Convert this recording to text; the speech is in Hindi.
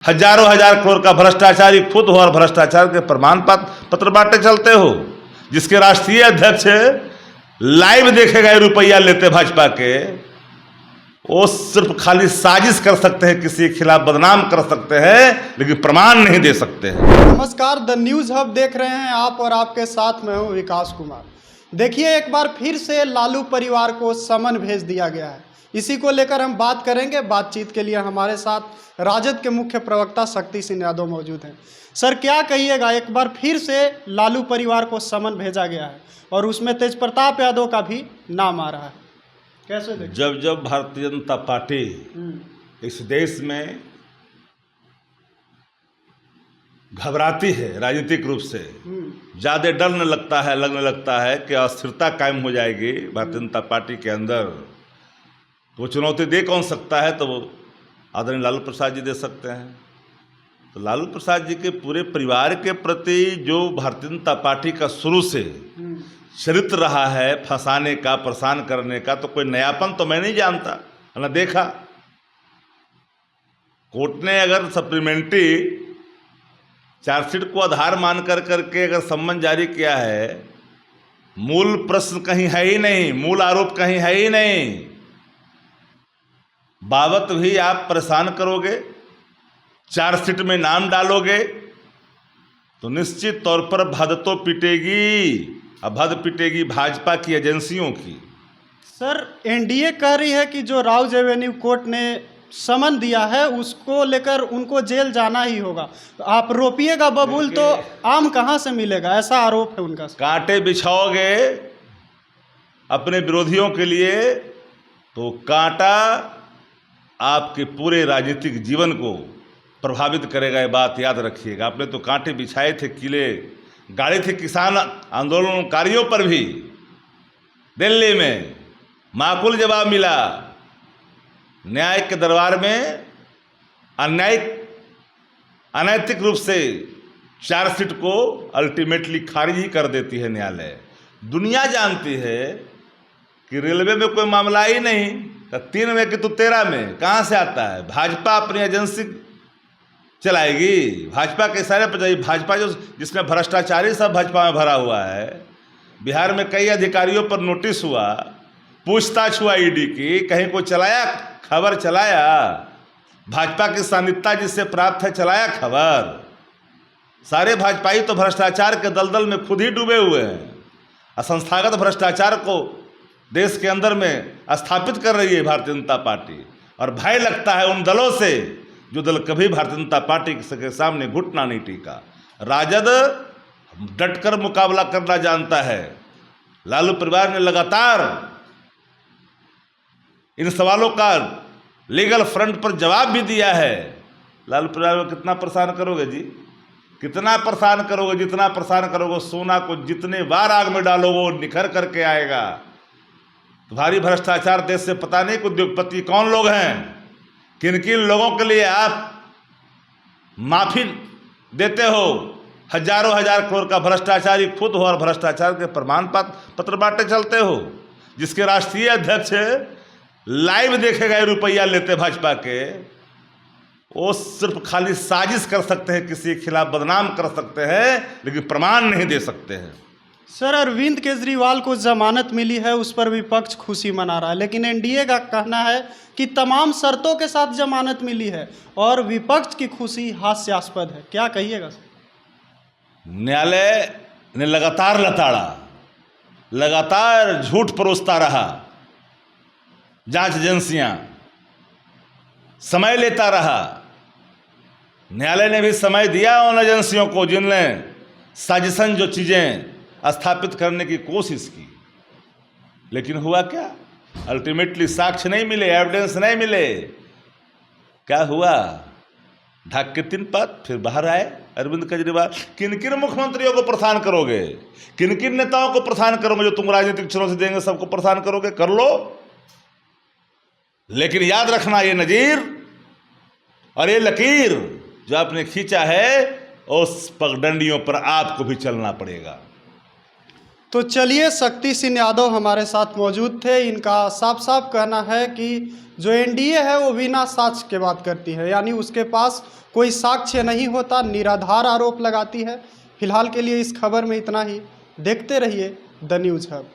हजारों हजार करोड़ का भ्रष्टाचारी खुद हो और भ्रष्टाचार के प्रमाण पत्र बांटे चलते हो, जिसके राष्ट्रीय अध्यक्ष लाइव देखे गए रुपया लेते भाजपा के, वो सिर्फ खाली साजिश कर सकते हैं, किसी के खिलाफ बदनाम कर सकते हैं, लेकिन प्रमाण नहीं दे सकते हैं। नमस्कार, द न्यूज़ हब देख रहे हैं आप और आपके साथ मैं हूं विकास कुमार। देखिए, एक बार फिर से लालू परिवार को समन भेज दिया गया है। इसी को लेकर हम बात करेंगे। बातचीत के लिए हमारे साथ राजद के मुख्य प्रवक्ता शक्ति सिंह यादव मौजूद हैं। सर, क्या कहिएगा, एक बार फिर से लालू परिवार को समन भेजा गया है और उसमें तेज प्रताप यादव का भी नाम आ रहा है, कैसे देखते? जब भारतीय जनता पार्टी इस देश में घबराती है, राजनीतिक रूप से ज्यादा डरने लगने लगता है कि अस्थिरता कायम हो जाएगी भारतीय जनता पार्टी के अंदर, तो वो चुनौती दे कौन सकता है? तो वो आदरणीय लालू प्रसाद जी दे सकते हैं। तो लालू प्रसाद जी के पूरे परिवार के प्रति जो भारतीय जनता पार्टी का शुरू से चरित्र रहा है, फंसाने का, परेशान करने का, तो कोई नयापन तो मैं नहीं जानता, न देखा। कोर्ट ने अगर सप्लीमेंट्री चार्जशीट को आधार मान करके अगर सम्मन जारी किया है, मूल प्रश्न कहीं है ही नहीं, मूल आरोप कहीं है ही नहीं, बाबत भी आप परेशान करोगे, चार्जशीट में नाम डालोगे, तो निश्चित तौर पर भद तो पिटेगी, अब भद पिटेगी भाजपा की एजेंसियों की। सर, एनडीए कह रही है कि जो राउज एवेन्यू कोर्ट ने समन दिया है उसको लेकर उनको जेल जाना ही होगा। आप रोपिएगा बबूल तो आम कहां से मिलेगा, ऐसा आरोप है उनका। कांटे बिछाओगे अपने विरोधियों के लिए तो कांटा आपके पूरे राजनीतिक जीवन को प्रभावित करेगा, ये बात याद रखिएगा। आपने तो कांटे बिछाए थे, किले गाड़े थे किसान आंदोलनकारियों पर भी। दिल्ली में माकूल जवाब मिला, न्याय के दरबार में अनैतिक रूप से चार्जशीट को अल्टीमेटली खारिज ही कर देती है न्यायालय। दुनिया जानती है कि रेलवे में कोई मामला ही नहीं, तो 3 में कि तो 13 में कहाँ से आता है? भाजपा अपनी एजेंसी चलाएगी, भाजपा के इशारे पर जाएगी। भाजपा जिसमें भ्रष्टाचारी सब भाजपा में भरा हुआ है। बिहार में कई अधिकारियों पर नोटिस हुआ, पूछताछ हुआ ईडी की, कहीं को चलाया खबर, चलाया भाजपा की सानिध्यता जिससे प्राप्त है, चलाया खबर। सारे भाजपाई तो भ्रष्टाचार के दलदल में खुद ही डूबे हुए हैं। संस्थागत भ्रष्टाचार को देश के अंदर में स्थापित कर रही है भारतीय जनता पार्टी, और भय लगता है उन दलों से जो दल कभी भारतीय जनता पार्टी के सामने घुटना नहीं टीका। राजद डटकर मुकाबला करना जानता है। लालू परिवार ने लगातार इन सवालों का लीगल फ्रंट पर जवाब भी दिया है। लालू परिवार को कितना परेशान करोगे जी, कितना परेशान करोगे? जितना परेशान करोगे, सोना को जितने बार आग में डालोगे वो निखर करके आएगा। भारी भ्रष्टाचार देश से पता नहीं उद्योगपति कौन लोग हैं, किन किन लोगों के लिए आप माफी देते हो। हजारों हजार करोड़ का भ्रष्टाचारी खुद हो और भ्रष्टाचार के प्रमाण पत्र बांटे चलते हो, जिसके राष्ट्रीय अध्यक्ष लाइव देखे गए रुपया लेते भाजपा के, वो सिर्फ खाली साजिश कर सकते हैं, किसी के खिलाफ बदनाम कर सकते हैं, लेकिन प्रमाण नहीं दे सकते हैं। सर, अरविंद केजरीवाल को जमानत मिली है, उस पर विपक्ष खुशी मना रहा है, लेकिन एनडीए का कहना है कि तमाम शर्तों के साथ जमानत मिली है और विपक्ष की खुशी हास्यास्पद है। क्या कहिएगा सर? न्यायालय ने लगातार लताड़ा, लगातार झूठ परोसता रहा, जांच एजेंसियां समय लेता रहा। न्यायालय ने भी समय दिया उन एजेंसियों को जिनने साजिशन जो चीजें स्थापित करने की कोशिश की, लेकिन हुआ क्या? अल्टीमेटली साक्ष्य नहीं मिले, एविडेंस नहीं मिले। क्या हुआ? ढाक के 3 पद फिर बाहर आए अरविंद केजरीवाल। किन किन मुख्यमंत्रियों को परेशान करोगे, किन किन नेताओं को परेशान करोगे जो तुम राजनीतिक चुनौती देंगे, सबको परेशान करोगे, कर लो। लेकिन याद रखना, ये नजीर और ये लकीर जो आपने खींचा है, उस पगडंडियों पर आपको भी चलना पड़ेगा। तो चलिए, शक्ति सिंह यादव हमारे साथ मौजूद थे। इनका साफ साफ कहना है कि जो एनडीए है वो बिना साक्ष्य के बात करती है, यानी उसके पास कोई साक्ष्य नहीं होता, निराधार आरोप लगाती है। फिलहाल के लिए इस खबर में इतना ही। देखते रहिए द न्यूज़ हब।